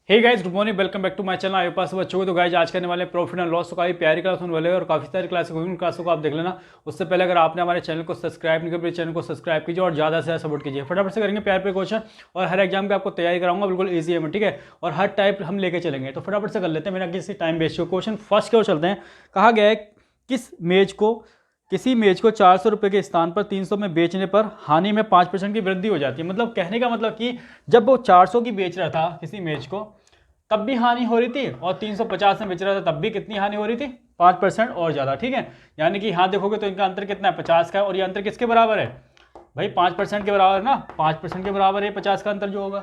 Hey guys, good morning, welcome back to my channel. आए पास बच्चों को तो गाइस आज करने वाले प्रॉफिट एंड लॉस। तो काफ़ी प्यारी क्लास होने वाले हैं और काफ़ी सारी क्लास उन क्लासों को आप देख लेना। उससे पहले अगर आपने हमारे चैनल को सब्सक्राइब नहीं किया, मेरे चैनल को सब्सक्राइब कीजिए और ज़्यादा से ज़्यादा सपोर्ट कीजिए। फटाफट से करेंगे प्यार पे क्वेश्चन और हर एग्जाम की आपको तैयारी कराऊंगा, बिल्कुल ईजी है, ठीक है। और हर टाइप हम लेके चलेंगे, तो फटाफट से कर लेते हैं बिना किसी टाइम वेस्ट को। क्वेश्चन फर्स्ट की ओर चलते हैं। कहा गया है किसी मेज को 400 रुपये के स्थान पर 300 में बेचने पर हानि में 5% की वृद्धि हो जाती है। मतलब कहने का मतलब कि जब वो 400 की बेच रहा था किसी मेज को तब भी हानि हो रही थी और 350 में बेच रहा था तब भी कितनी हानि हो रही थी, 5% और ज़्यादा, ठीक है। यानी कि यहाँ देखोगे तो इनका अंतर कितना है, 50 का है। और ये अंतर किसके बराबर है भाई, 5% के बराबर है ना, 5% के बराबर है 50 का अंतर जो होगा।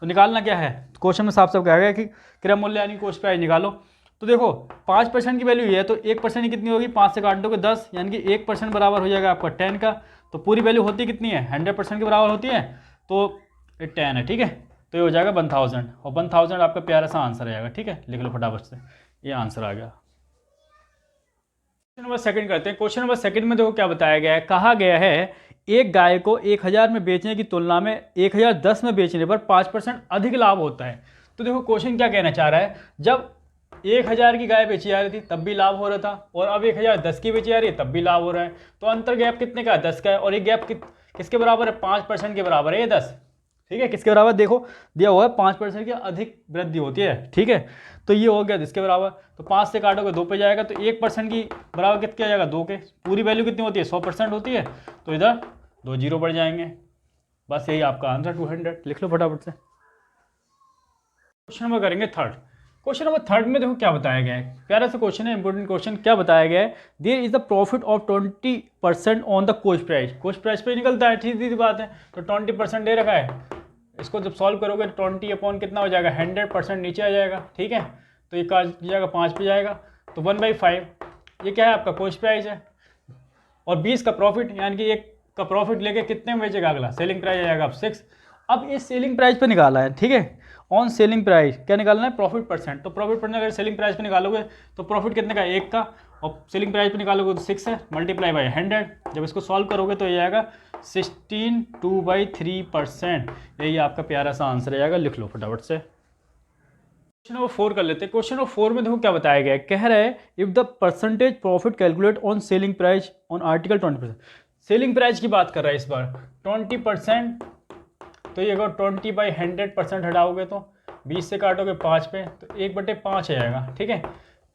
तो निकालना क्या है, क्वेश्चन में साफ साफ कहा गया है कि क्रय मूल्य यानी कॉस्ट प्राइस निकालो। तो देखो 5% की वैल्यू है तो 1% की कितनी होगी, 5 से काट दोगे 10, यानी कि 1% बराबर हो जाएगा आपका 10 का। तो पूरी वैल्यू होती कितनी है, 100% के बराबर होती है, तो 10 है, ठीक है। तो ये हो जाएगा 1000 और 1000 आपका प्यारा सा आंसर आ जाएगा, ठीक है। लिख लो फटाफट से, ये आंसर आ गया। क्वेश्चन नंबर सेकंड करते हैं। क्वेश्चन नंबर सेकंड में देखो क्या बताया गया है। कहा गया है एक गाय को 1000 में बेचने की तुलना में 1010 में बेचने पर 5% अधिक लाभ होता है। तो देखो क्वेश्चन क्या कहना चाह रहा है, जब 1000 की गाय बेची जा रही थी तब भी लाभ हो रहा था और अब 1010 की बेची जा रही है तब भी लाभ हो रहा है। तो अंतर गैप कितने का है, 10 का है। और ये गैप किसके बराबर है, 5% के बराबर है ये 10, ठीक है। किसके बराबर देखो दिया हुआ है, 5% की अधिक वृद्धि होती है, ठीक है। तो ये हो गया इसके बराबर। तो 5 से काटोगे 2 पे जाएगा, तो 1% की बराबर कितने आ जाएगा, 2 के। पूरी वैल्यू कितनी होती है, 100% होती है, तो इधर 2 जीरो बढ़ जाएंगे। बस यही आपका आंसर 200। लिख लो फटाफट से। क्वेश्चन नंबर करेंगे थर्ड। क्वेश्चन नंबर थर्ड में देखो क्या बताया गया है, प्यारा सा क्वेश्चन है, इंपॉर्टेंट क्वेश्चन। क्या बताया गया है, there is the profit of 20% on the cost price. Cost price पे निकलता है, ठीक बात है। तो 20% दे रखा है, इसको जब सॉल्व करोगे तो 20 अपॉन कितना हो जाएगा, 100% नीचे आ जाएगा, ठीक है। तो ये का जाएगा 5 पे जाएगा, तो 1/5 ये क्या है आपका कॉस्ट प्राइस है। और 20 का प्रॉफिट, यानी कि एक का प्रॉफिट लेके कितने में बेचेगा, अगला सेलिंग प्राइस आएगा अब 6। अब इस सेलिंग प्राइस पे निकाला है, ठीक है। ऑन सेलिंग प्राइस क्या निकालना है, प्रॉफिट परसेंट। तो प्रॉफिट परसेंट अगर सेलिंग प्राइस पे निकालोगे तो प्रॉफिट कितने का, 1 का, और सेलिंग प्राइस पे निकालोगे तो 6 है, मल्टीप्लाई बाई 100। जब इसको सॉल्व करोगे तो ये आएगा 16 2/3%। यही आपका प्यारा सा आंसर आएगा। लिख लो फटाफट से। क्वेश्चन नंबर 4 कर लेते हैं। क्वेश्चन नंबर 4 में देखो क्या बताया गया है। कह रहा है if the percentage profit calculate on selling price on article 20%। Selling price की बात कर रहा है इस बार 20%। तो ये अगर 20/100% हटाओगे तो 20 से काटोगे 5 पे, तो 1/5 आ जाएगा, ठीक है।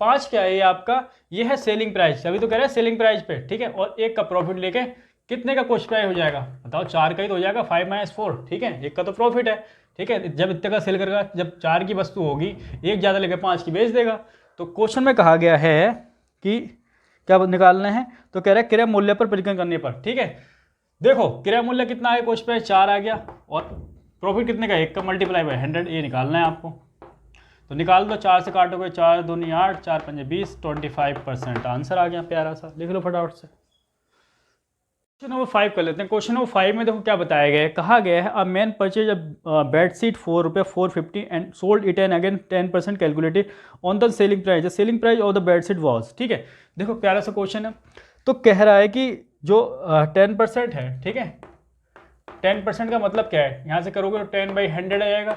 5 क्या है ये आपका, ये है सेलिंग प्राइस, अभी तो कह रहा है सेलिंग प्राइस पे, ठीक है। और 1 का प्रॉफिट लेके कितने का कॉस्ट प्राइस हो जाएगा बताओ, 4 का ही तो हो जाएगा, 5 - 4, ठीक है। 1 का तो प्रॉफिट है, ठीक है। जब इतने का सेल करेगा, जब 4 की वस्तु होगी, 1 ज़्यादा लेकर 5 की बेच देगा। तो क्वेश्चन में कहा गया है कि क्या निकालना है, तो कह रहा है क्रय मूल्य पर परिवर्तन करने पर, ठीक है। देखो क्रय मूल्य कितना है, कॉस्ट प्राइस 4 आ गया और प्रॉफिट कितने का, 1 का, मल्टीप्लाई बाई 100, ये निकालना है आपको। तो निकाल दो, 4 से काटोगे 4 दूनी 8, 4 पंजे 20, 25% आंसर आ गया प्यारा सा। लिख लो फटाफट से। क्वेश्चन नंबर 5 कर लेते हैं। क्वेश्चन नंबर 5 में देखो क्या बताया गया है। कहा गया है a man purchase a bedsheet for ₹450 and sold it and again 10% calculated on the selling price. The selling price of the bedsheet was, ठीक है। देखो प्यारा सा क्वेश्चन है। तो कह रहा है कि जो 10% है, ठीक है। 10% का मतलब क्या है, यहाँ से करोगे तो 10/100 आ जाएगा,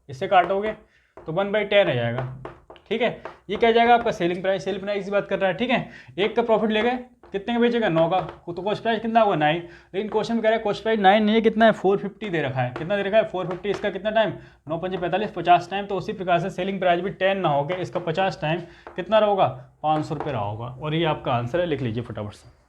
इससे काटोगे तो 1/10 आ जाएगा, ठीक है। ये क्या जाएगा आपका सेलिंग प्राइस, सेलिंग प्राइस की बात कर रहा है, ठीक है। 1 का प्रॉफिट ले गए, कितने का बेचेगा, 9 का, तो कॉस्ट प्राइस कितना होगा 9। लेकिन क्वेश्चन में कह रहा है कॉस्ट प्राइस 9 नहीं है, कितना है, 450 दे रखा है। कितना दे रखा है, 450। इसका कितना टाइम, 9 पंजे 45, 50 टाइम। तो उसी प्रकार से सेलिंग प्राइस भी 10 ना होकर इसका 50 टाइम कितना रहोगा, 500 रुपये रहा होगा। और ये आपका आंसर है, लिख लीजिए फटाफट से।